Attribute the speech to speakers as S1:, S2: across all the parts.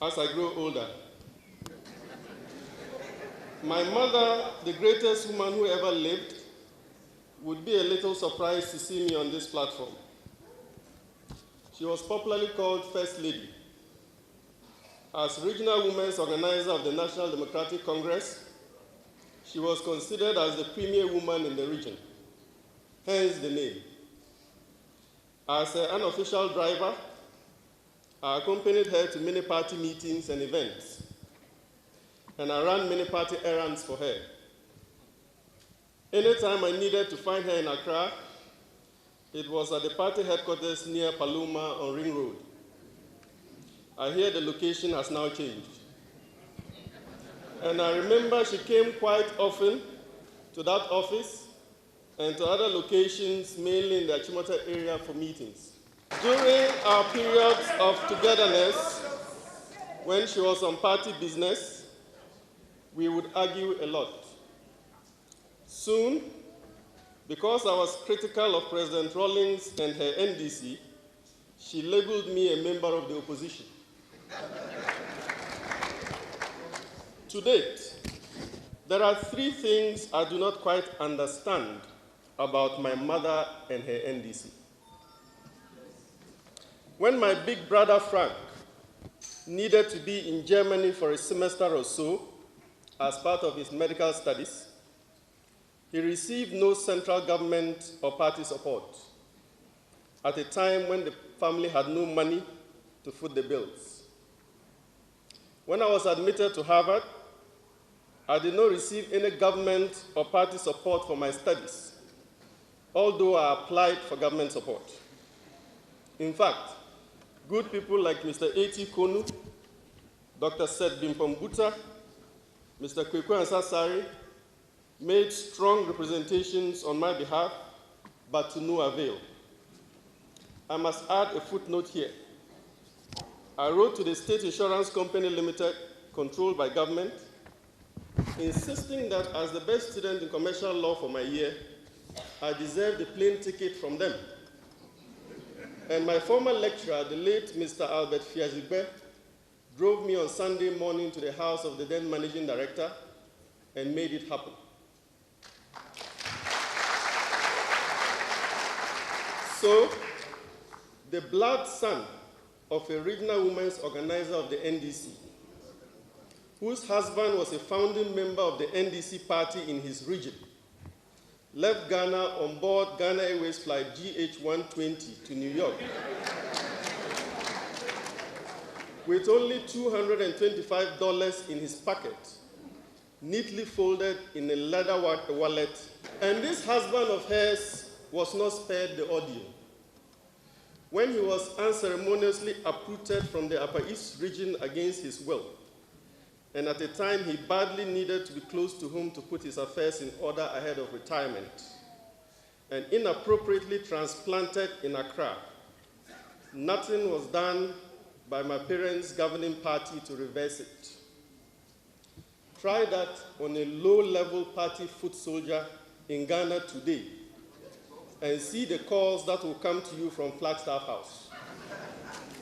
S1: as I grow older. My mother, the greatest woman who ever lived, would be a little surprised to see me on this platform. She was popularly called First Lady. As regional women's organizer of the National Democratic Congress, she was considered as the premier woman in the region, hence the name. As an unofficial driver, I accompanied her to many party meetings and events, and I ran many party errands for her. Anytime I needed to find her in Accra, it was at the party headquarters near Paloma on Ring Road. I hear the location has now changed. And I remember she came quite often to that office and to other locations, mainly in the Achimota area, for meetings. During our periods of togetherness, when she was on party business, we would argue a lot. Soon, because I was critical of President Rawlings and her NDC, she labeled me a member of the opposition. To date, there are three things I do not quite understand about my mother and her NDC. When my big brother Frank needed to be in Germany for a semester or so as part of his medical studies, he received no central government or party support at a time when the family had no money to foot the bills. When I was admitted to Harvard, I did not receive any government or party support for my studies, although I applied for government support. In fact, good people like Mr. A.T. Konu, Dr. Seth Bimpombuta, Mr. Kwekwe Ansasari made strong representations on my behalf, but to no avail. I must add a footnote here. I wrote to the State Insurance Company Limited, controlled by government, insisting that as the best student in commercial law for my year, I deserved a plane ticket from them. And my former lecturer, the late Mr. Albert Fiazigbe, drove me on Sunday morning to the house of the then managing director and made it happen. So, the blood son of a regional women's organizer of the NDC, whose husband was a founding member of the NDC party in his region, left Ghana on board Ghana Airways flight GH120 to New York with only $225 in his pocket, neatly folded in a leather wallet. And this husband of hers was not spared the ordeal. When he was unceremoniously uprooted from the Upper East region against his will, and at a time he badly needed to be close to home to put his affairs in order ahead of retirement, and inappropriately transplanted in Accra, nothing was done by my parents' governing party to reverse it. Try that on a low-level party foot soldier in Ghana today, and see the calls that will come to you from Flagstaff House.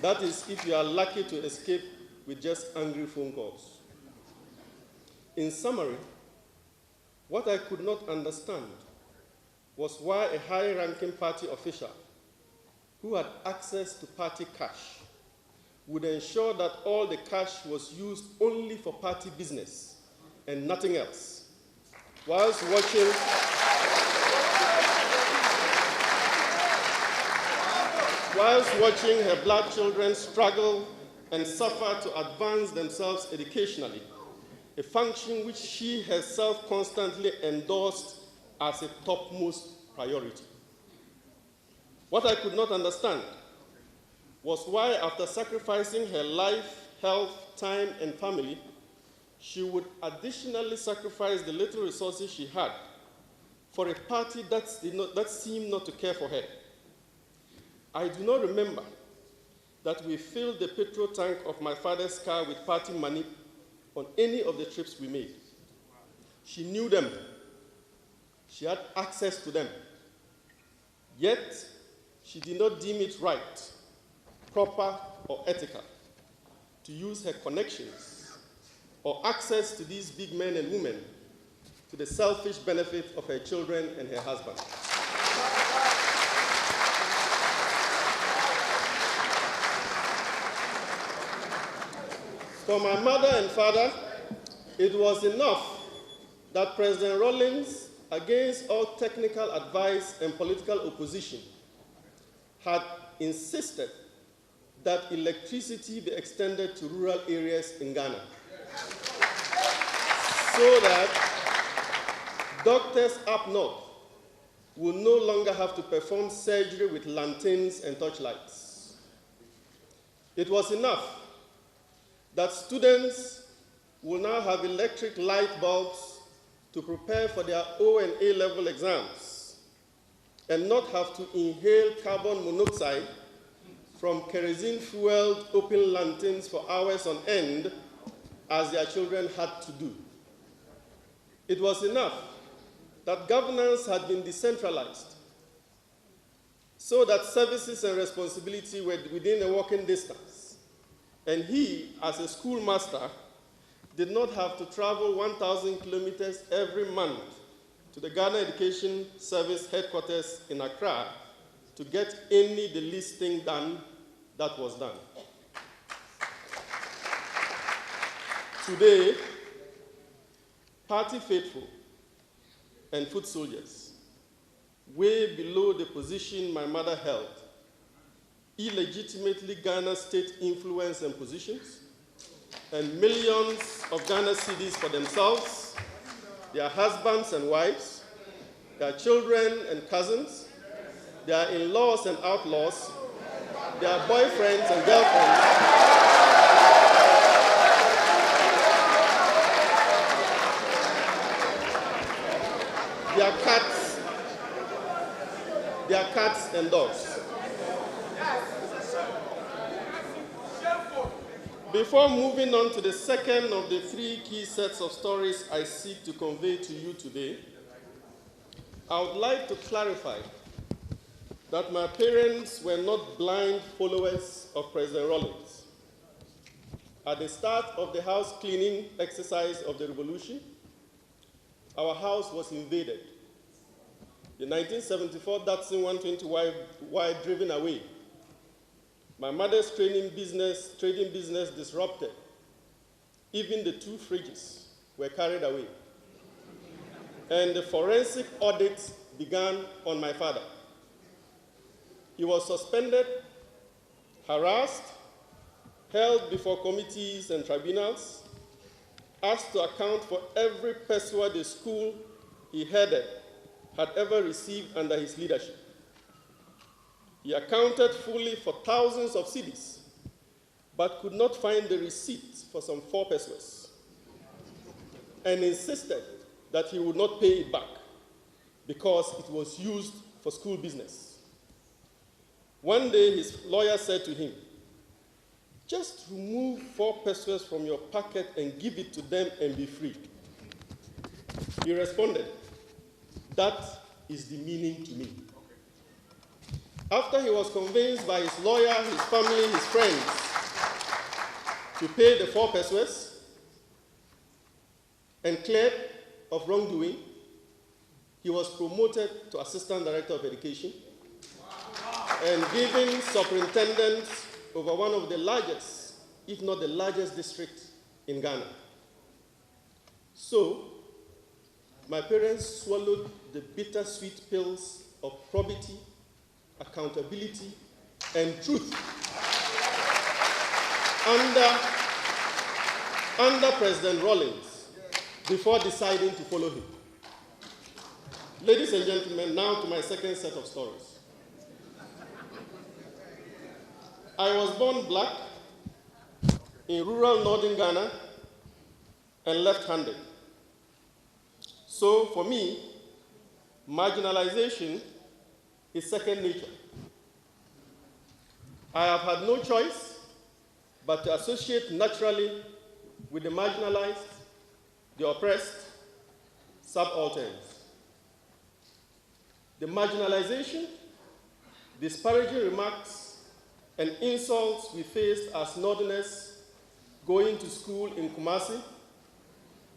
S1: That is if you are lucky to escape with just angry phone calls. In summary, what I could not understand was why a high-ranking party official who had access to party cash would ensure that all the cash was used only for party business and nothing else, whilst watching her black children struggle and suffer to advance themselves educationally, a function which she herself constantly endorsed as a topmost priority. What I could not understand was why, after sacrificing her life, health, time, and family, she would additionally sacrifice the little resources she had for a party that seemed not to care for her. I do not remember that we filled the petrol tank of my father's car with party money on any of the trips we made. She knew them. She had access to them. Yet, she did not deem it right, proper, or ethical to use her connections or access to these big men and women to the selfish benefit of her children and her husband. For my mother and father, it was enough that President Rawlings, against all technical advice and political opposition, had insisted that electricity be extended to rural areas in Ghana, so that doctors up north will no longer have to perform surgery with lanterns and torchlights. It was enough that students will now have electric light bulbs to prepare for their O and A level exams and not have to inhale carbon monoxide from kerosene-fueled open lanterns for hours on end, as their children had to do. It was enough that governance had been decentralized so that services and responsibility were within a walking distance, and he, as a schoolmaster, did not have to travel 1,000 kilometers every month to the Ghana Education Service headquarters in Accra to get the least thing done that was done. Today, party faithful and foot soldiers, way below the position my mother held, illegitimately garner state influence and positions, and millions of Ghana cedis for themselves, their husbands and wives, their children and cousins, their in-laws and outlaws, their boyfriends and girlfriends, their cats and dogs. Before moving on to the second of the three key sets of stories I seek to convey to you today, I would like to clarify that my parents were not blind followers of President Rawlings. At the start of the house cleaning exercise of the revolution, our house was invaded. The 1974 Datsun 120Y driven away. My mother's trading business disrupted. Even the 2 fridges were carried away. And the forensic audit began on my father. He was suspended, harassed, held before committees and tribunals, asked to account for every pesewa the school he headed had ever received under his leadership. He accounted fully for thousands of cedis, but could not find the receipt for some 4 pesewas, and insisted that he would not pay it back because it was used for school business. One day, his lawyer said to him, "Just remove 4 pesewas from your pocket and give it to them and be free." He responded, "That is the meaning to me." After he was convinced by his lawyer, his family, his friends, to pay the 4 pesewas and cleared of wrongdoing, he was promoted to Assistant Director of Education and given superintendence over one of the largest, if not the largest district in Ghana. So, my parents swallowed the bittersweet pills of probity, accountability, and truth under President Rawlings before deciding to follow him. Ladies and gentlemen, now to my second set of stories. I was born black in rural northern Ghana and left-handed. So for me, marginalization is second nature. I have had no choice but to associate naturally with the marginalized, the oppressed, subalterns. The marginalization, disparaging remarks, and insults we faced as northerners going to school in Kumasi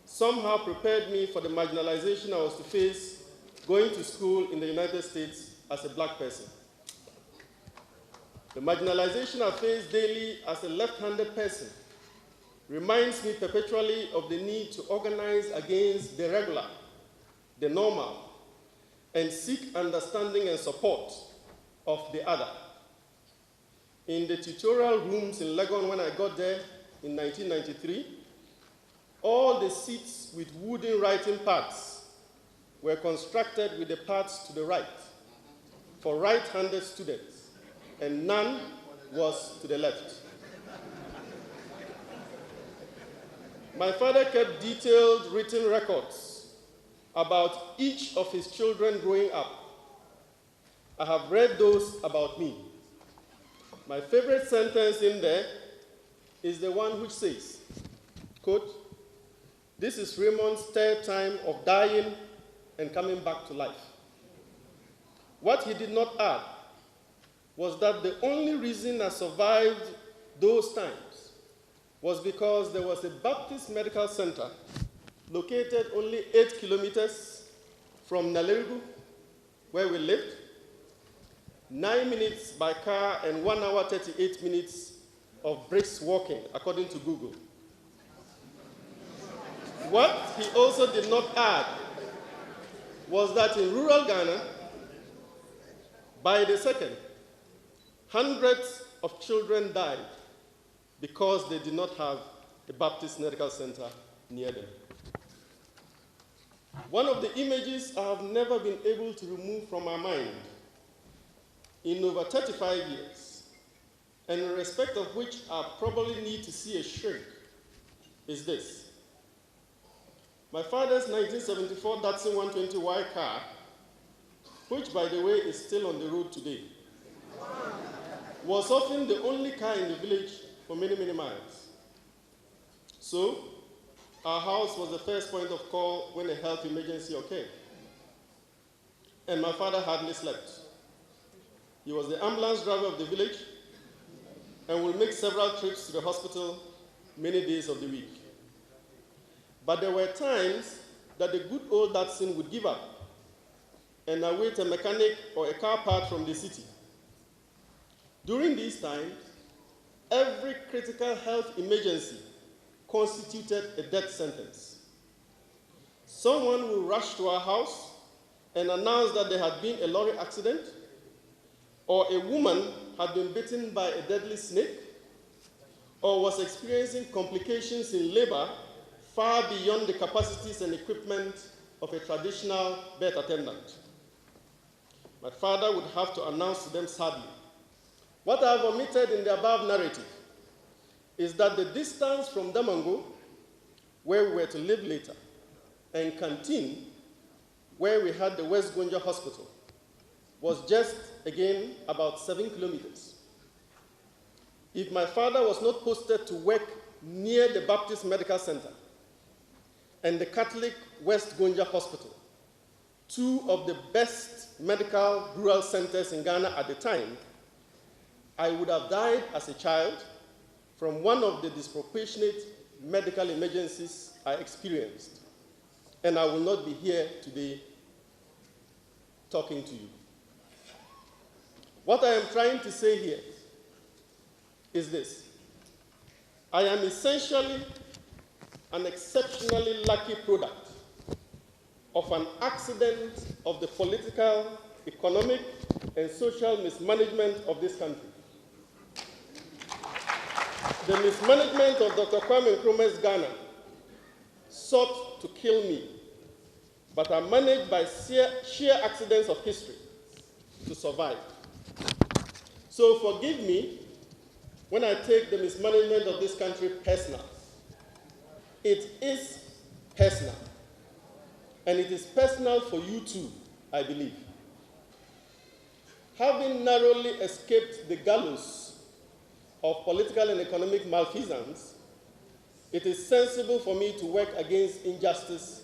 S1: somehow prepared me for the marginalization I was to face going to school in the United States as a black person. The marginalization I face daily as a left-handed person reminds me perpetually of the need to organize against the regular, the normal, and seek understanding and support of the other. In the tutorial rooms in Legon when I got there in 1993, all the seats with wooden writing pads were constructed with the pads to the right for right-handed students, and none was to the left. My father kept detailed written records about each of his children growing up. I have read those about me. My favorite sentence in there is the one which says, quote, "This is Raymond's third time of dying and coming back to life." What he did not add was that the only reason I survived those times was because there was a Baptist medical center located only 8 kilometers from Nalerigu, where we lived, 9 minutes by car and 1 hour 38 minutes of brisk walking, according to Google. What he also did not add was that in rural Ghana, by the second, hundreds of children died because they did not have a Baptist medical center near them. One of the images I have never been able to remove from my mind in over 35 years, and in respect of which I probably need to see a shrink, is this. My father's 1974 Datsun 120Y car, which by the way is still on the road today, was often the only car in the village for many, many miles. So, our house was the first point of call when a health emergency occurred. And my father hardly slept. He was the ambulance driver of the village and would make several trips to the hospital many days of the week. But there were times that the good old Datsun would give up and await a mechanic or a car part from the city. During these times, every critical health emergency constituted a death sentence. Someone will rush to our house and announce that there had been a lorry accident, or a woman had been bitten by a deadly snake, or was experiencing complications in labor far beyond the capacities and equipment of a traditional birth attendant. My father would have to announce to them sadly, "What I have omitted in the above narrative is that the distance from Damango, where we were to live later, and Canteen, where we had the West Gonja Hospital, was just, again, about 7 kilometers. If my father was not posted to work near the Baptist Medical Center and the Catholic West Gonja Hospital, two of the best medical rural centers in Ghana at the time, I would have died as a child from one of the disproportionate medical emergencies I experienced, and I will not be here today talking to you. What I am trying to say here is this. I am essentially an exceptionally lucky product of an accident of the political, economic, and social mismanagement of this country. The mismanagement of Dr. Kwame Nkrumah's Ghana sought to kill me, but are managed by sheer accidents of history to survive. So forgive me when I take the mismanagement of this country personal. It is personal. And it is personal for you too, I believe. Having narrowly escaped the gallows of political and economic malfeasance, it is sensible for me to work against injustice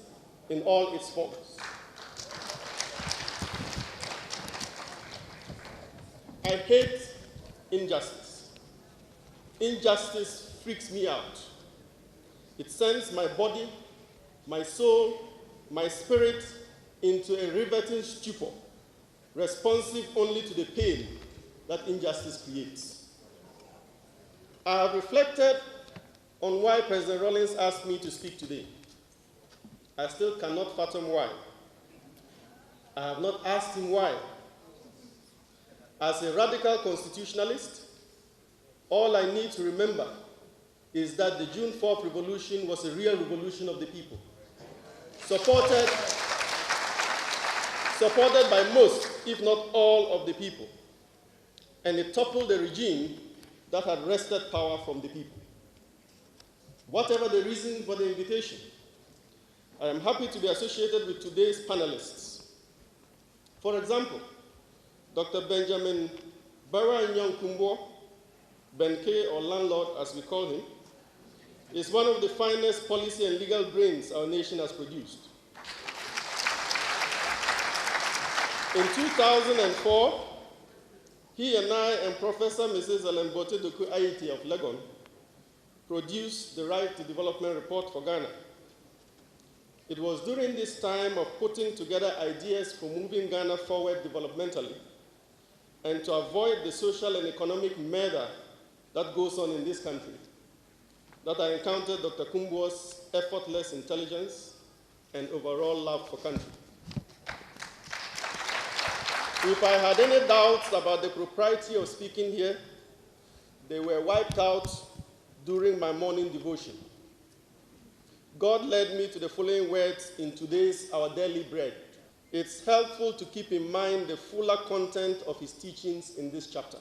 S1: in all its forms. I hate injustice. Injustice freaks me out. It sends my body, my soul, my spirit into a riveting stupor, responsive only to the pain that injustice creates. I have reflected on why President Rawlings asked me to speak today. I still cannot fathom why. I have not asked him why. As a radical constitutionalist, all I need to remember is that the June 4th revolution was a real revolution of the people, supported by most, if not all, of the people, and it toppled the regime that had wrested power from the people. Whatever the reason for the invitation, I am happy to be associated with today's panelists. For example, Dr. Benjamin Bara-Nyong-Kumbo, Ben K, or landlord as we call him, is one of the finest policy and legal brains our nation has produced. In 2004, he and I and Professor Mrs. Alembote Doku Aiti of Legon produced the Right to Development Report for Ghana. It was during this time of putting together ideas for moving Ghana forward developmentally and to avoid the social and economic murder that goes on in this country that I encountered Dr. Kumbo's effortless intelligence and overall love for country. If I had any doubts about the propriety of speaking here, they were wiped out during my morning devotion. God led me to the following words in today's Our Daily Bread. It's helpful to keep in mind the fuller content of his teachings in this chapter.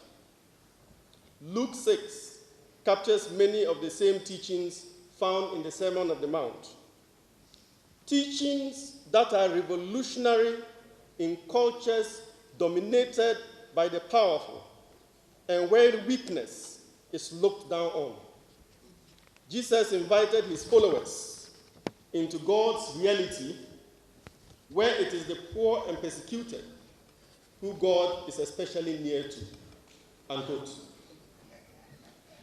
S1: Luke 6 captures many of the same teachings found in the Sermon on the Mount. Teachings that are revolutionary in cultures dominated by the powerful and where weakness is looked down on. Jesus invited his followers into God's reality where it is the poor and persecuted who God is especially near to, unquote.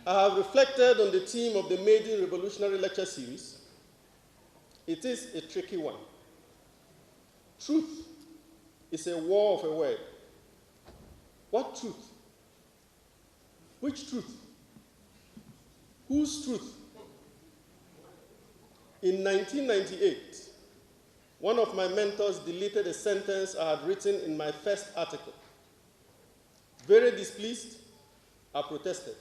S1: I have reflected on the theme of the Maiden Revolutionary Lecture Series. It is a tricky one. Truth is a war of a word. What truth? Which truth? Whose truth? In 1998, one of my mentors deleted a sentence I had written in my first article. Very displeased, I protested,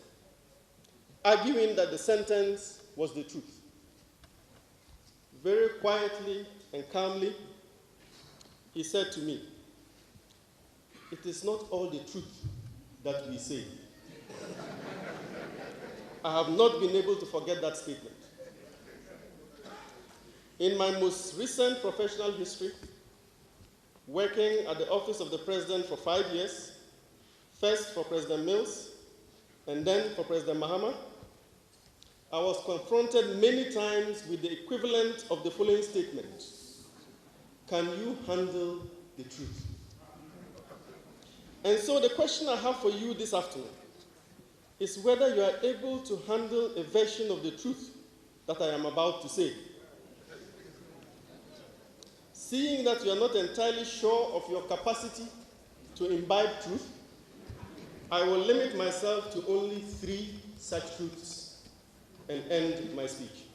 S1: arguing that the sentence was the truth. Very quietly and calmly, he said to me, "It is not all the truth that we say." I have not been able to forget that statement. In my most recent professional history, working at the office of the President for 5 years, first for President Mills, and then for President Mahama, I was confronted many times with the equivalent of the following statement: can you handle the truth? And so the question I have for you this afternoon is whether you are able to handle a version of the truth that I am about to say. Seeing that you are not entirely sure of your capacity to imbibe truth, I will limit myself to only 3 such truths and end my speech.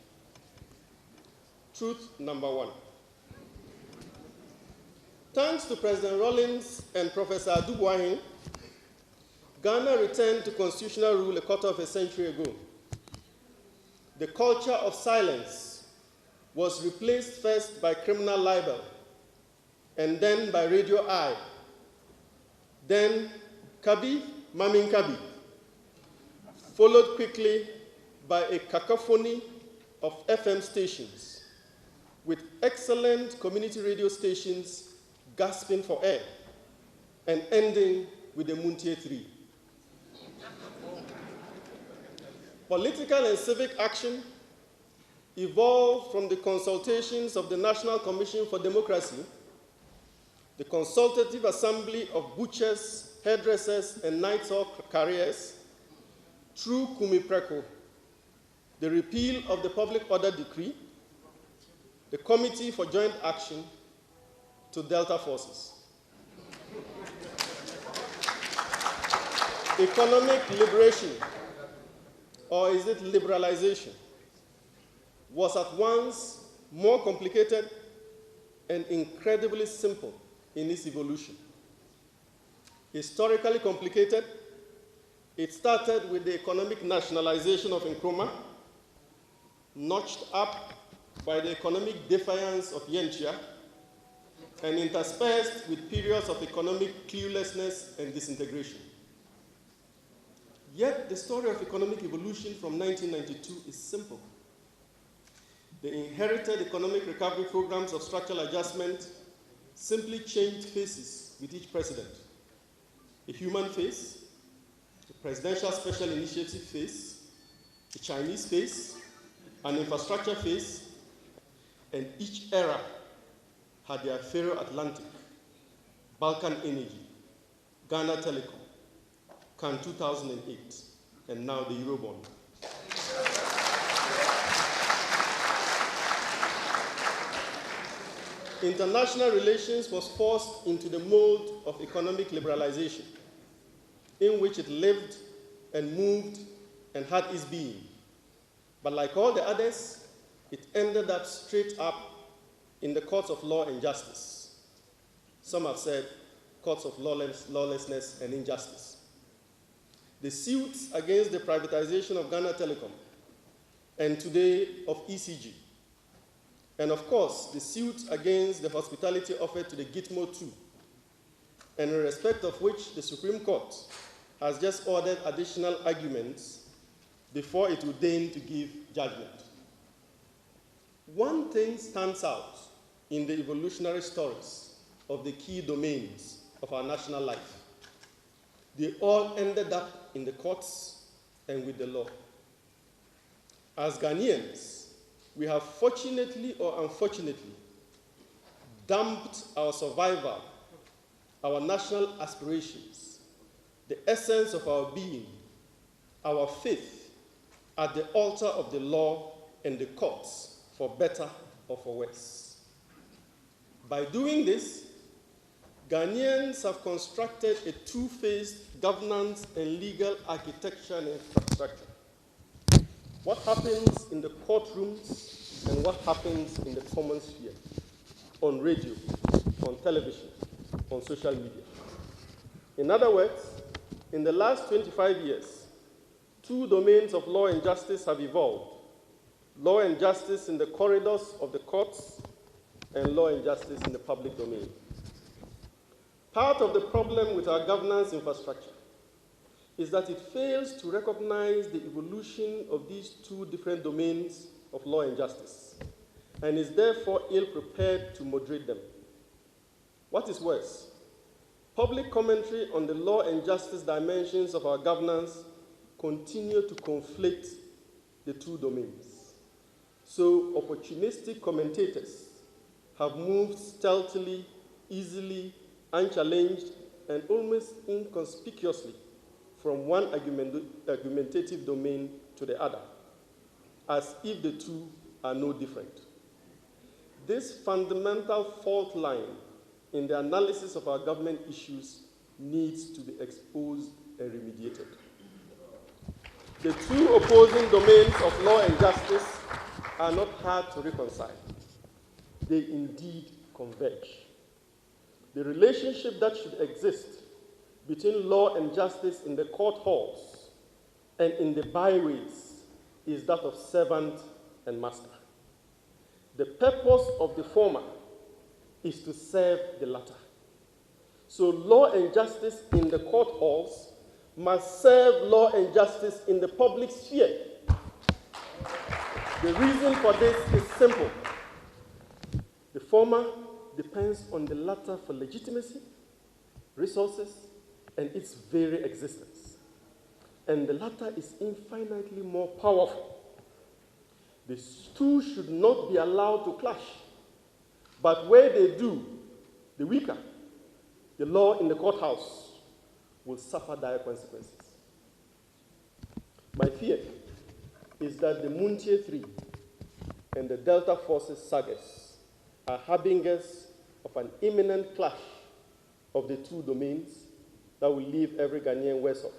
S1: Truth number 1. Thanks to President Rawlings and Professor Atuguba, Ghana returned to constitutional rule a quarter of a century ago. The culture of silence was replaced first by criminal libel, and then by Radio I, then Kabi, Mamin Kabi, followed quickly by a cacophony of FM stations, with excellent community radio stations gasping for air, and ending with the Muntie 3. Political and civic action evolved from the consultations of the National Commission for Democracy, the Consultative Assembly of Butchers, Hairdressers, and Night Hawk Carriers, through Kumi Preko, the repeal of the Public Order Decree, the Committee for Joint Action to Delta Forces. Economic liberation, or is it liberalization, was at once more complicated and incredibly simple in its evolution. Historically complicated, it started with the economic nationalization of Nkrumah, notched up by the economic defiance of Yenchia, and interspersed with periods of economic cluelessness and disintegration. Yet the story of economic evolution from 1992 is simple. The inherited economic recovery programs of structural adjustment simply changed faces with each president. A human face, a presidential special initiative face, a Chinese face, an infrastructure face, and each era had their Ferro Atlantic, Balkan Energy, Ghana Telecom, Can 2008, and now the Eurobond. International relations was forced into the mold of economic liberalization, in which it lived and moved and had its being. But like all the others, it ended up straight up in the courts of law and justice. Some have said courts of lawlessness and injustice. The suits against the privatization of Ghana Telecom, and today of ECG, and of course, the suit against the hospitality offered to the Gitmo 2, and in respect of which the Supreme Court has just ordered additional arguments before it will deign to give judgment. One thing stands out in the evolutionary stories of the key domains of our national life. They all ended up in the courts and with the law. As Ghanaians, we have fortunately or unfortunately dumped our survival, our national aspirations, the essence of our being, our faith, at the altar of the law and the courts, for better or for worse. By doing this, Ghanaians have constructed a two-phased governance and legal architecture and infrastructure. What happens in the courtrooms and what happens in the common sphere, on radio, on television, on social media. In other words, in the last 25 years, two domains of law and justice have evolved: law and justice in the corridors of the courts, and law and justice in the public domain. Part of the problem with our governance infrastructure is that it fails to recognize the evolution of these two different domains of law and justice, and is therefore ill-prepared to moderate them. What is worse, public commentary on the law and justice dimensions of our governance continue to conflate the two domains. So opportunistic commentators have moved stealthily, easily, unchallenged, and almost inconspicuously from one argumentative domain to the other, as if the two are no different. This fundamental fault line in the analysis of our government issues needs to be exposed and remediated. The two opposing domains of law and justice are not hard to reconcile. They indeed converge. The relationship that should exist between law and justice in the court halls and in the byways is that of servant and master. The purpose of the former is to serve the latter. So law and justice in the court halls must serve law and justice in the public sphere. The reason for this is simple. The former depends on the latter for legitimacy, resources, and its very existence. And the latter is infinitely more powerful. The two should not be allowed to clash. But where they do, the weaker, the law in the courthouse, will suffer dire consequences. My fear is that the Muntie 3 and the Delta Forces sagas are harbingers of an imminent clash of the two domains that will leave every Ghanaian worse off.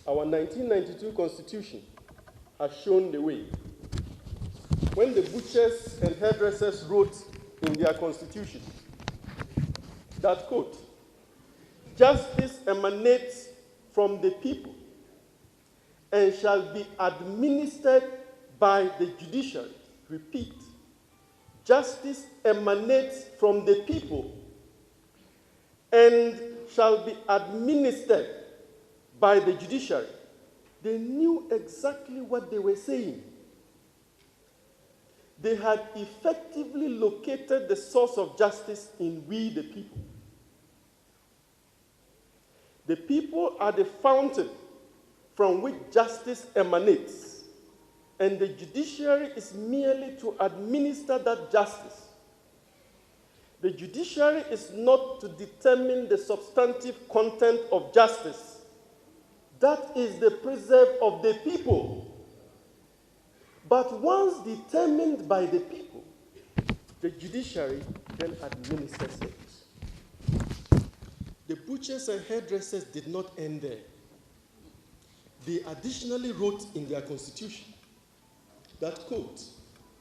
S1: Our 1992 Constitution has shown the way. When the butchers and hairdressers wrote in their Constitution that, quote, "Justice emanates from the people and shall be administered by the judiciary." Repeat, justice emanates from the people and shall be administered by the judiciary. They knew exactly what they were saying. They had effectively located the source of justice in we, the people. The people are the fountain from which justice emanates, and the judiciary is merely to administer that justice. The judiciary is not to determine the substantive content of justice. That is the preserve of the people. But once determined by the people, the judiciary then administers it. The butchers and hairdressers did not end there. They additionally wrote in their constitution that, quote,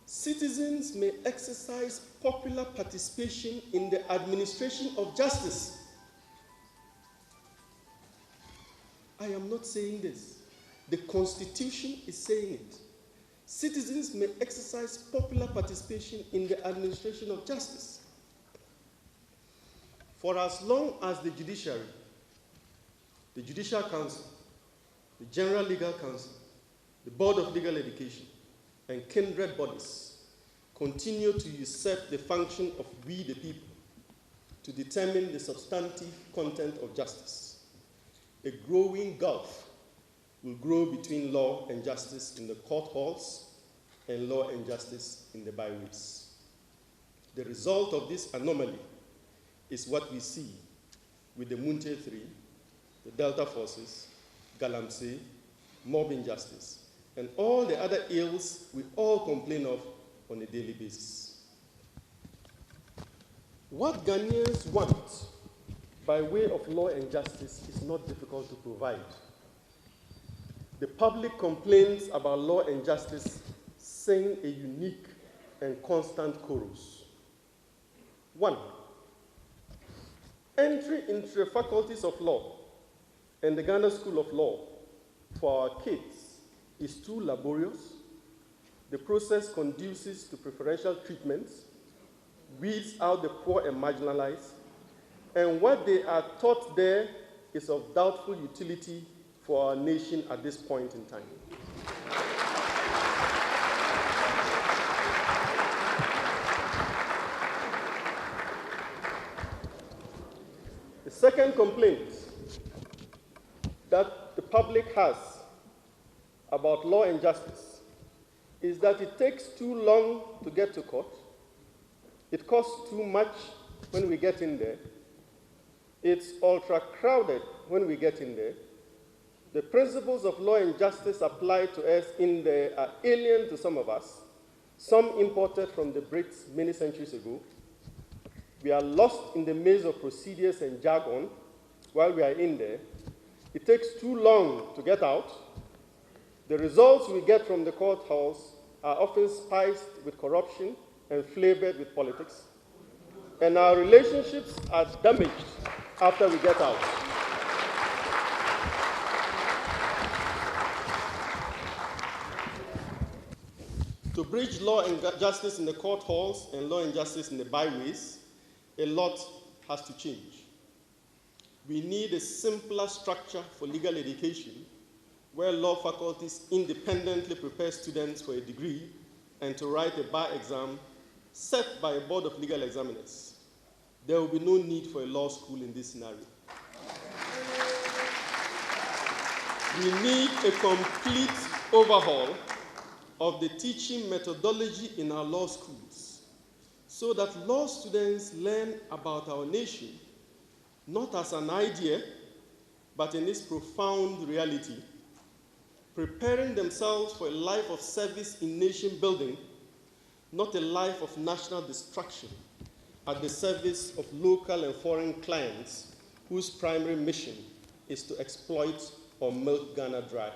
S1: "Citizens may exercise popular participation in the administration of justice." I am not saying this. The Constitution is saying it. Citizens may exercise popular participation in the administration of justice. For as long as the judiciary, the Judicial Council, the General Legal Council, the Board of Legal Education, and kindred bodies continue to usurp the function of we the people to determine the substantive content of justice, a growing gulf will grow between law and justice in the court halls and law and justice in the byways. The result of this anomaly is what we see with the Muntie 3, the Delta Forces, Galamsey, mob injustice, and all the other ills we all complain of on a daily basis. What Ghanaians want by way of law and justice is not difficult to provide. The public complains about law and justice, sing a unique and constant chorus. 1, entry into the faculties of law and the Ghana School of Law for our kids is too laborious. The process conduces to preferential treatments, weeds out the poor and marginalized, and what they are taught there is of doubtful utility for our nation at this point in time. The second complaint that the public has about law and justice is that it takes too long to get to court, it costs too much when we get in there, it's ultra-crowded when we get in there, the principles of law and justice applied to us in there are alien to some of us, some imported from the Brits many centuries ago. We are lost in the maze of procedures and jargon while we are in there. It takes too long to get out. The results we get from the court halls are often spiced with corruption and flavored with politics. And our relationships are damaged after we get out. To bridge law and justice in the court halls and law and justice in the byways, a lot has to change. We need a simpler structure for legal education where law faculties independently prepare students for a degree and to write a bar exam set by a board of legal examiners. There will be no need for a law school in this scenario. We need a complete overhaul of the teaching methodology in our law schools so that law students learn about our nation, not as an idea, but in its profound reality, preparing themselves for a life of service in nation building, not a life of national destruction at the service of local and foreign clients whose primary mission is to exploit or milk Ghana dry.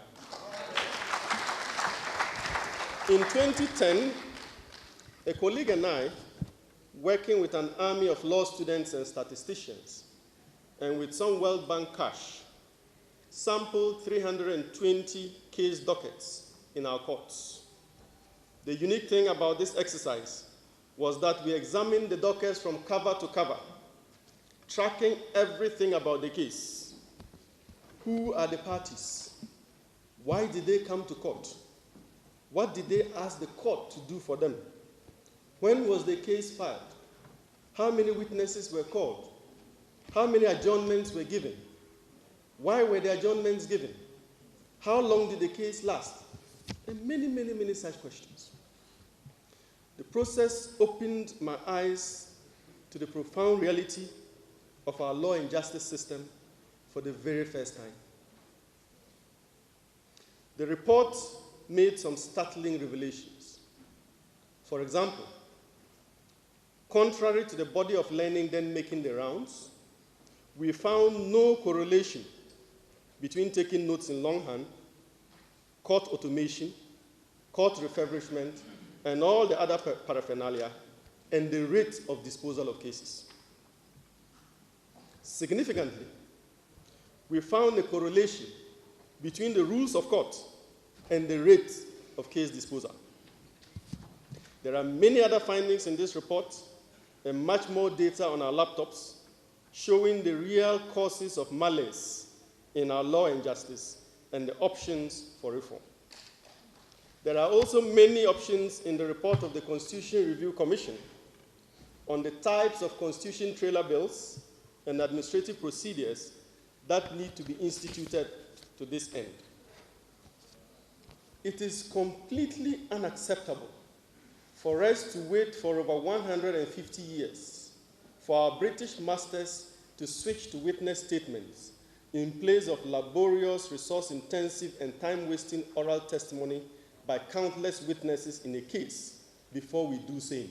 S1: In 2010, a colleague and I, working with an army of law students and statisticians, and with some World Bank cash, sampled 320 case dockets in our courts. The unique thing about this exercise was that we examined the dockets from cover to cover, tracking everything about the case. Who are the parties? Why did they come to court? What did they ask the court to do for them? When was the case filed? How many witnesses were called? How many adjournments were given? Why were the adjournments given? How long did the case last? And many, many, many such questions. The process opened my eyes to the profound reality of our law and justice system for the very first time. The report made some startling revelations. For example, contrary to the body of learning then making the rounds, we found no correlation between taking notes in longhand, court automation, court refurbishment, and all the other paraphernalia, and the rate of disposal of cases. Significantly, we found a correlation between the rules of court and the rate of case disposal. There are many other findings in this report and much more data on our laptops showing the real causes of malice in our law and justice and the options for reform. There are also many options in the report of the Constitution Review Commission on the types of constitution trailer bills and administrative procedures that need to be instituted to this end. It is completely unacceptable for us to wait for over 150 years for our British masters to switch to witness statements in place of laborious, resource-intensive, and time-wasting oral testimony by countless witnesses in a case before we do same.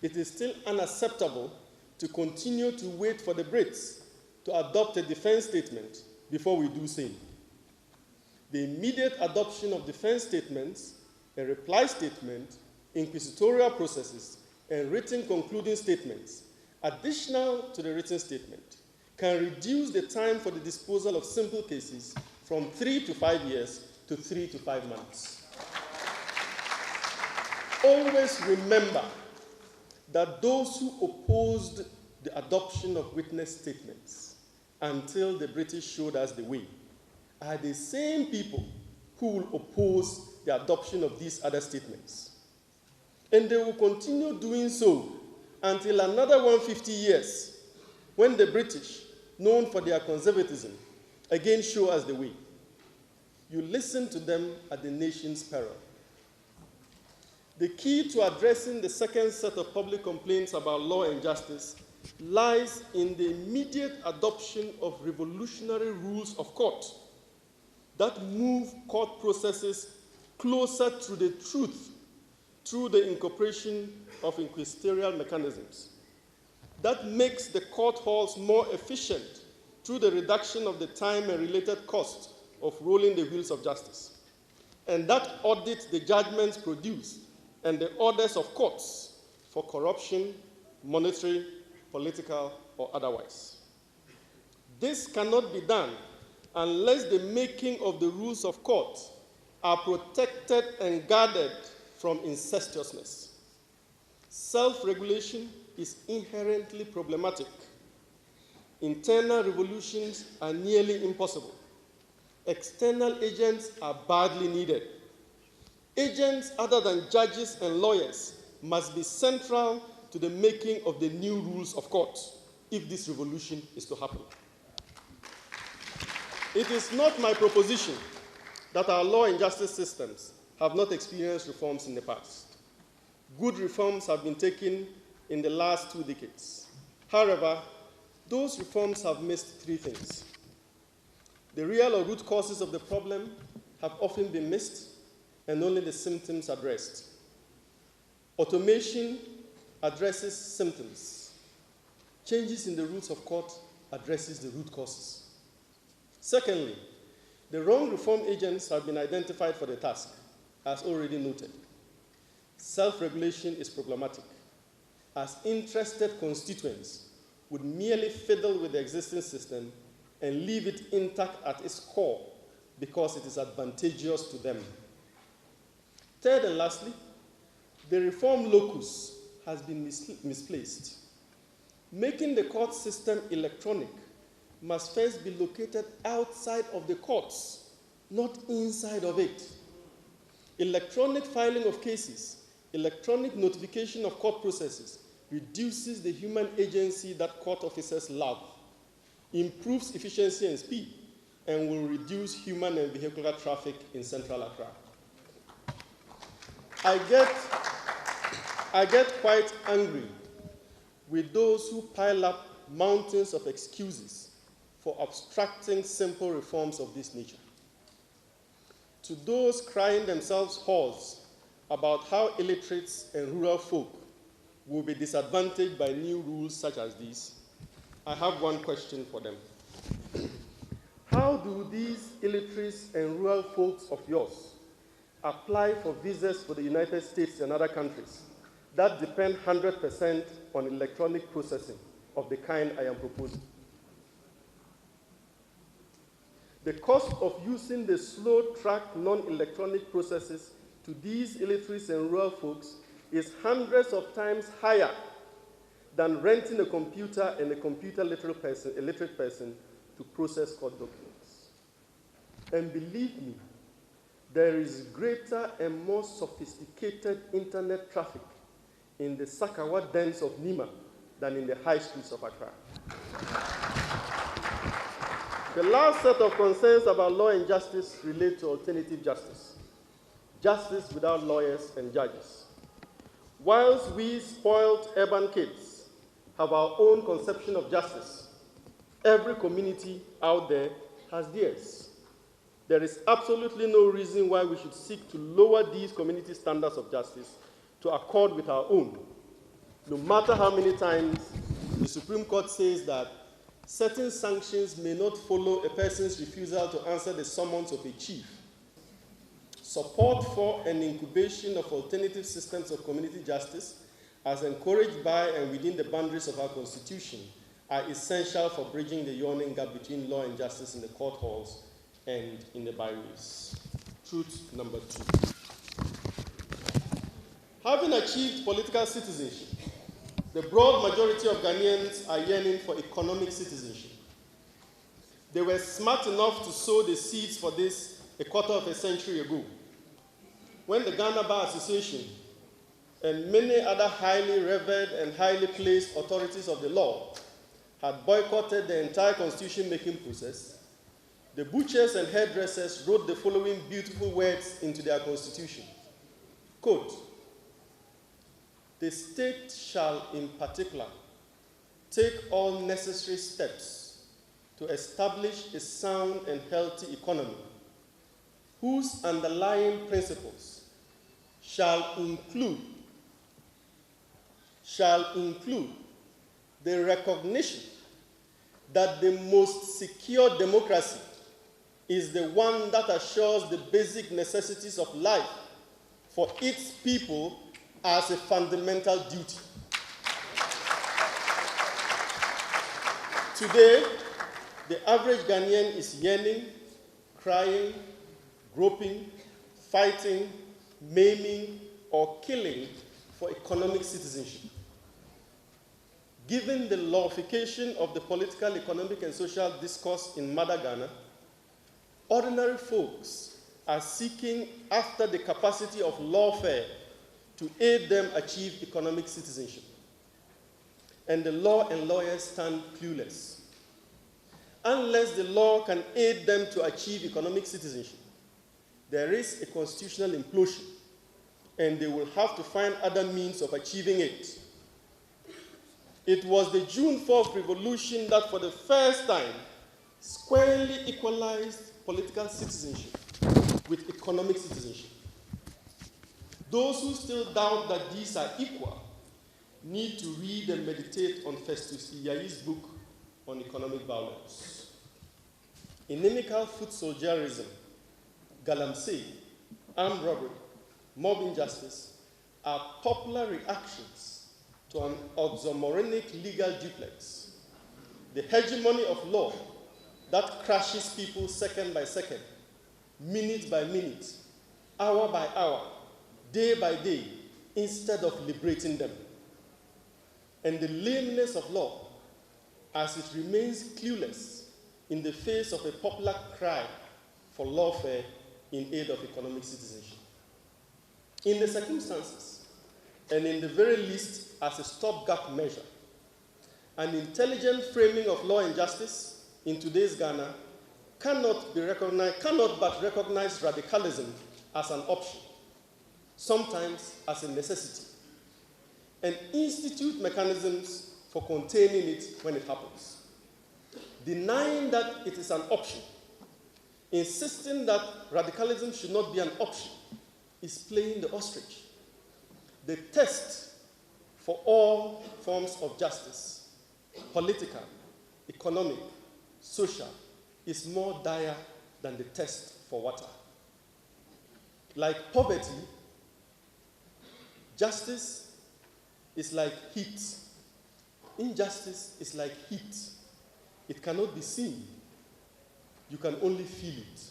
S1: It is still unacceptable to continue to wait for the Brits to adopt a defense statement before we do same. The immediate adoption of defense statements, a reply statement, inquisitorial processes, and written concluding statements, additional to the written statement, can reduce the time for the disposal of simple cases from 3 to 5 years to 3 to 5 months. Always remember that those who opposed the adoption of witness statements until the British showed us the way are the same people who will oppose the adoption of these other statements. And they will continue doing so until another 150 years, when the British, known for their conservatism, again show us the way. You listen to them at the nation's peril. The key to addressing the second set of public complaints about law and justice lies in the immediate adoption of revolutionary rules of court that move court processes closer to the truth through the incorporation of inquisitorial mechanisms. That makes the court halls more efficient through the reduction of the time and related costs of rolling the wheels of justice. And that audits the judgments produced and the orders of courts for corruption, monetary, political, or otherwise. This cannot be done unless the making of the rules of court are protected and guarded from incestuousness. Self-regulation is inherently problematic. Internal revolutions are nearly impossible. External agents are badly needed. Agents other than judges and lawyers must be central to the making of the new rules of court if this revolution is to happen. It is not my proposition that our law and justice systems have not experienced reforms in the past. Good reforms have been taken in the last 2 decades. However, those reforms have missed 3 things. The real or root causes of the problem have often been missed and only the symptoms addressed. Automation addresses symptoms. Changes in the rules of court addresses the root causes. Secondly, the wrong reform agents have been identified for the task, as already noted. Self-regulation is problematic, as interested constituents would merely fiddle with the existing system and leave it intact at its core because it is advantageous to them. Third and lastly, the reform locus has been misplaced. Making the court system electronic must first be located outside of the courts, not inside of it. Electronic filing of cases, electronic notification of court processes reduces the human agency that court officers love, improves efficiency and speed, and will reduce human and vehicular traffic in central Accra. I get quite angry with those who pile up mountains of excuses for obstructing simple reforms of this nature. To those crying themselves hoarse about how illiterates and rural folk will be disadvantaged by new rules such as these, I have one question for them. How do these illiterates and rural folks of yours apply for visas for the United States and other countries that depend 100% on electronic processing of the kind I am proposing? The cost of using the slow-track non-electronic processes to these illiterates and rural folks is hundreds of times higher than renting a computer and a computer-literate person to process court documents. And believe me, there is greater and more sophisticated internet traffic in the Sakawa dens of Nima than in the high streets of Accra. The last set of concerns about law and justice relate to alternative justice, justice without lawyers and judges. Whilst we spoiled urban kids have our own conception of justice, every community out there has theirs. There is absolutely no reason why we should seek to lower these community standards of justice to accord with our own, no matter how many times the Supreme Court says that certain sanctions may not follow a person's refusal to answer the summons of a chief. Support for and incubation of alternative systems of community justice, as encouraged by and within the boundaries of our Constitution, are essential for bridging the yawning gap between law and justice in the court halls and in the byways. Truth number 2. Having achieved political citizenship, the broad majority of Ghanaians are yearning for economic citizenship. They were smart enough to sow the seeds for this a quarter of a century ago, when the Ghana Bar Association and many other highly revered and highly placed authorities of the law had boycotted the entire constitution-making process. The butchers and hairdressers wrote the following beautiful words into their constitution. Quote, "The state shall in particular take all necessary steps to establish a sound and healthy economy whose underlying principles shall include the recognition that the most secure democracy is the one that assures the basic necessities of life for its people as a fundamental duty." Today, the average Ghanaian is yearning, crying, groping, fighting, maiming, or killing for economic citizenship. Given the lawfication of the political, economic, and social discourse in Mother Ghana, ordinary folks are seeking after the capacity of lawfare to aid them achieve economic citizenship. And the law and lawyers stand clueless. Unless the law can aid them to achieve economic citizenship, there is a constitutional implosion, and they will have to find other means of achieving it. It was the June 4th revolution that for the first time squarely equalized political citizenship with economic citizenship. Those who still doubt that these are equal need to read and meditate on Festus Iyayi's book on economic violence. Inimical foot soldierism, galamsey, armed robbery, mob injustice are popular reactions to an oxymoronic legal duplex, the hegemony of law that crushes people second by second, minute by minute, hour by hour, day by day, instead of liberating them. And the lameness of law as it remains clueless in the face of a popular cry for lawfare in aid of economic citizenship. In the circumstances, and in the very least as a stopgap measure, an intelligent framing of law and justice in today's Ghana cannot but recognize radicalism as an option, sometimes as a necessity, and institute mechanisms for containing it when it happens. Denying that it is an option, insisting that radicalism should not be an option, is playing the ostrich. The test for all forms of justice, political, economic, social, is more dire than the test for water. Like poverty, justice is like heat. Injustice is like heat. It cannot be seen. You can only feel it.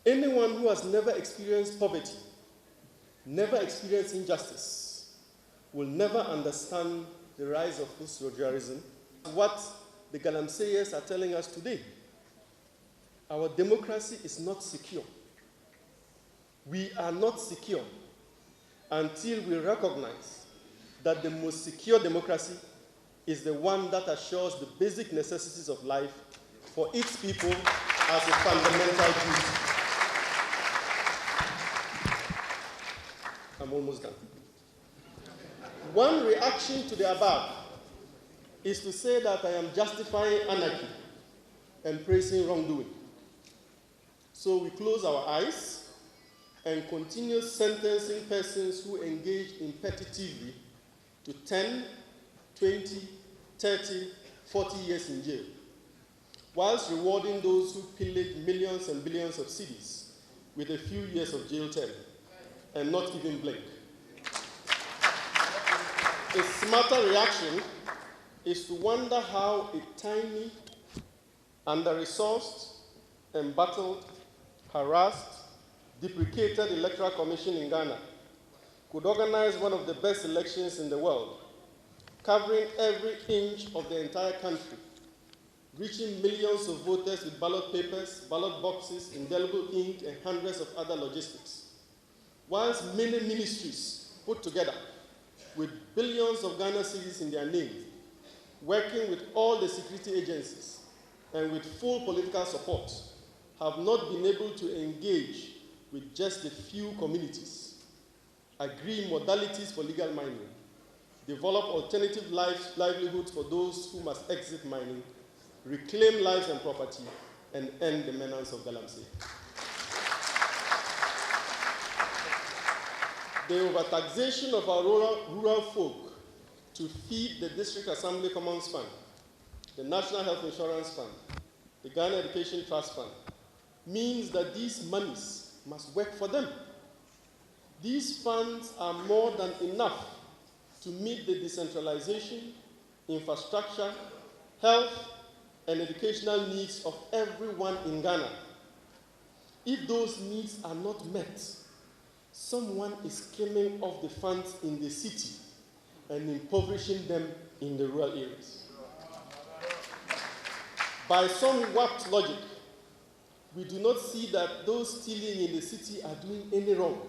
S1: Anyone who has never experienced poverty, never experienced injustice, will never understand the rise of post-soldierism. What the Galamseyers are telling us today, our democracy is not secure. We are not secure until we recognize that the most secure democracy is the one that assures the basic necessities of life for its people as a fundamental duty. I'm almost done. One reaction to the above is to say that I am justifying anarchy and praising wrongdoing. So we close our eyes and continue sentencing persons who engage impetitively to 10, 20, 30, 40 years in jail, whilst rewarding those who pillage millions and billions of cedis with a few years of jail term and not even blink. A smarter reaction is to wonder how a tiny, under-resourced, embattled, harassed, deprecated electoral commission in Ghana could organize one of the best elections in the world, covering every inch of the entire country, reaching millions of voters with ballot papers, ballot boxes, indelible ink, and hundreds of other logistics, whilst many ministries put together with billions of Ghana cedis in their names, working with all the security agencies and with full political support, have not been able to engage with just a few communities, agree modalities for legal mining, develop alternative livelihoods for those who must exit mining, reclaim lives and property, and end the menace of Galamsey. The overtaxation of our rural folk to feed the District Assembly Commons Fund, the National Health Insurance Fund, the Ghana Education Trust Fund, means that these monies must work for them. These funds are more than enough to meet the decentralization, infrastructure, health, and educational needs of everyone in Ghana. If those needs are not met, someone is skimming off the funds in the city and impoverishing them in the rural areas. By some warped logic, we do not see that those stealing in the city are doing any wrong.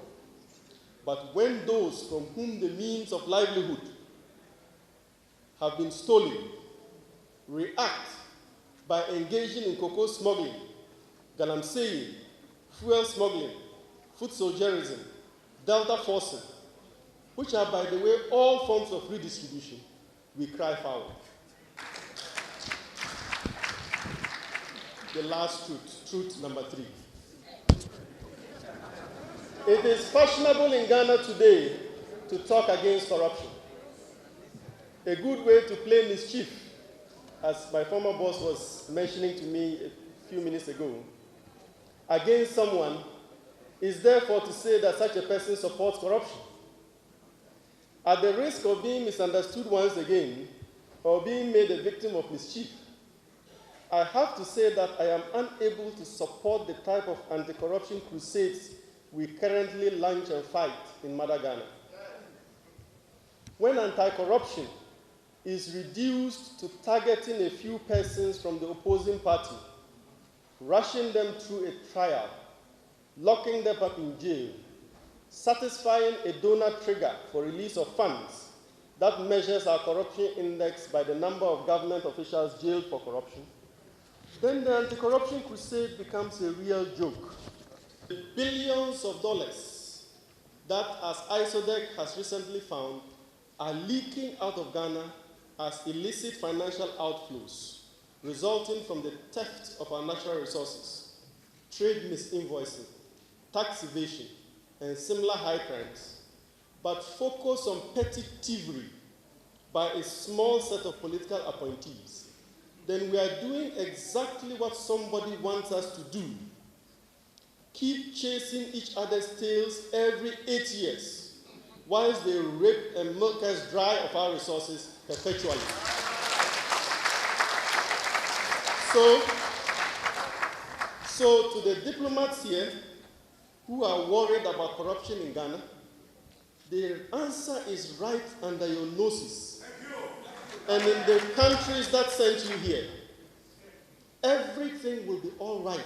S1: But when those from whom the means of livelihood have been stolen react by engaging in cocoa smuggling, galamseying, fuel smuggling, food soldierism, delta forcing, which are, by the way, all forms of redistribution, we cry foul. The last truth number 3. It is fashionable in Ghana today to talk against corruption. A good way to play mischief, as my former boss was mentioning to me a few minutes ago, against someone is therefore to say that such a person supports corruption. At the risk of being misunderstood once again, or being made a victim of mischief, I have to say that I am unable to support the type of anti-corruption crusades we currently launch and fight in Mother Ghana. When anti-corruption is reduced to targeting a few persons from the opposing party, rushing them through a trial, locking them up in jail, satisfying a donor trigger for release of funds that measures our corruption index by the number of government officials jailed for corruption, then the anti-corruption crusade becomes a real joke. The billions of dollars that, as ISODEC has recently found, are leaking out of Ghana as illicit financial outflows resulting from the theft of our natural resources, trade misinvoicing, tax evasion, and similar high crimes, but focus on petty thievery by a small set of political appointees, then we are doing exactly what somebody wants us to do. Keep chasing each other's tails every 8 years, whilst they rape and milk us dry of our resources perpetually. So to the diplomats here who are worried about corruption in Ghana, the answer is right under your noses. And in the countries that sent you here, everything will be all right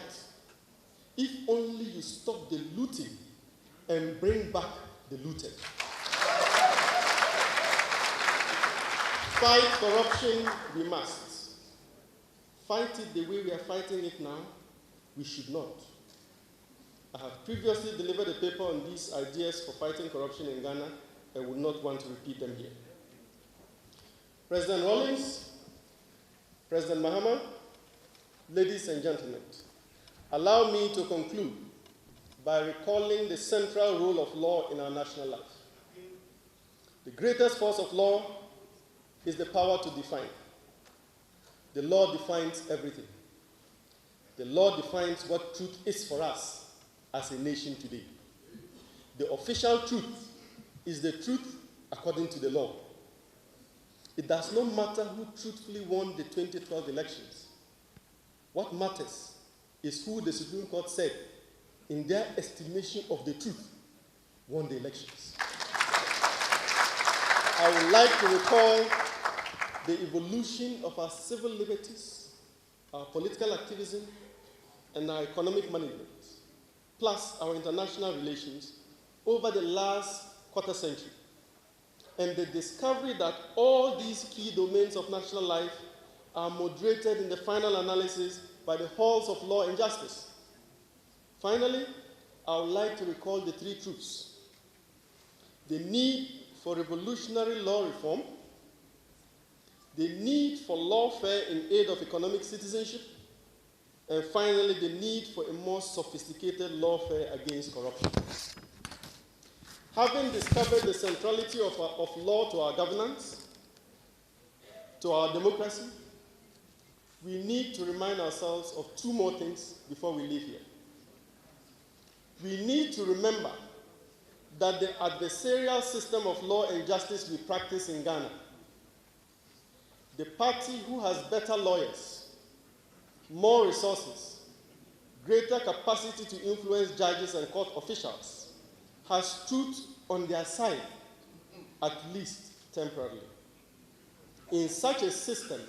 S1: if only you stop the looting and bring back the looted. Fight corruption, we must. Fight it the way we are fighting it now, we should not. I have previously delivered a paper on these ideas for fighting corruption in Ghana and would not want to repeat them here. President Rawlings, President Mahama, ladies and gentlemen, allow me to conclude by recalling the central role of law in our national life. The greatest force of law is the power to define. The law defines everything. The law defines what truth is for us as a nation today. The official truth is the truth according to the law. It does not matter who truthfully won the 2012 elections. What matters is who the Supreme Court said, in their estimation of the truth, won the elections. I would like to recall the evolution of our civil liberties, our political activism, and our economic management, plus our international relations over the last quarter century, and the discovery that all these key domains of national life are moderated in the final analysis by the halls of law and justice. Finally, I would like to recall the three truths: the need for revolutionary law reform, the need for lawfare in aid of economic citizenship, and finally, the need for a more sophisticated lawfare against corruption. Having discovered the centrality of law to our governance, to our democracy, we need to remind ourselves of two more things before we leave here. We need to remember that the adversarial system of law and justice we practice in Ghana, the party who has better lawyers, more resources, greater capacity to influence judges and court officials, has truth on their side, at least temporarily. In such a system,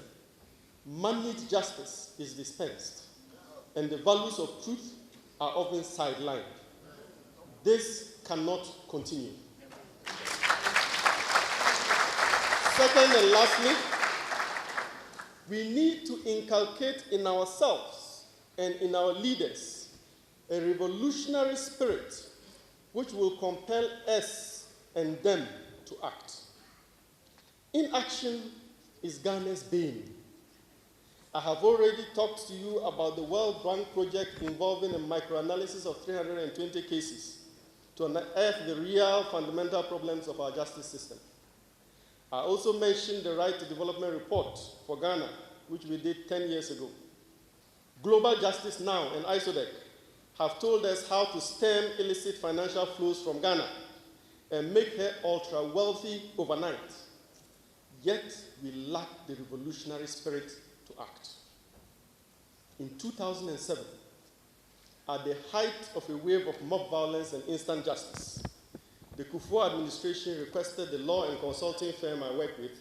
S1: moneyed justice is dispensed, and the values of truth are often sidelined. This cannot continue. Second and lastly, we need to inculcate in ourselves and in our leaders a revolutionary spirit which will compel us and them to act. Inaction is Ghana's bane. I have already talked to you about the World Bank project involving a microanalysis of 320 cases to unearth the real fundamental problems of our justice system. I also mentioned the Right to Development Report for Ghana, which we did 10 years ago. Global Justice Now and ISODEC have told us how to stem illicit financial flows from Ghana and make her ultra-wealthy overnight. Yet, we lack the revolutionary spirit to act. In 2007, at the height of a wave of mob violence and instant justice, the Kufuor administration requested the law and consulting firm I work with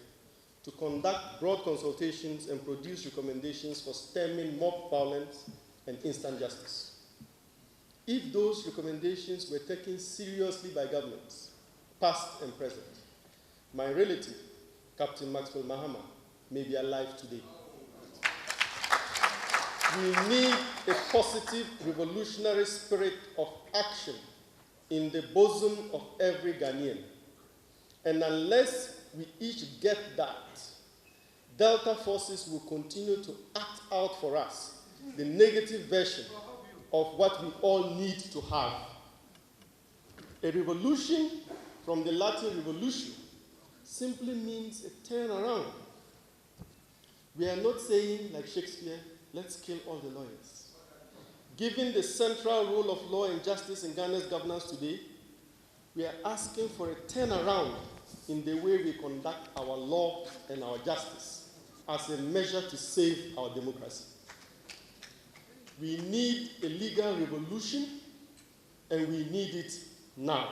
S1: to conduct broad consultations and produce recommendations for stemming mob violence and instant justice. If those recommendations were taken seriously by governments, past and present, my relative, Captain Maxwell Mahama, may be alive today. We need a positive revolutionary spirit of action in the bosom of every Ghanaian. And unless we each get that, Delta forces will continue to act out for us the negative version of what we all need to have. A revolution from the Latin revolution simply means a turnaround. We are not saying, like Shakespeare, let's kill all the lawyers. Given the central role of law and justice in Ghana's governance today, we are asking for a turnaround in the way we conduct our law and our justice as a measure to save our democracy. We need a legal revolution, and we need it now.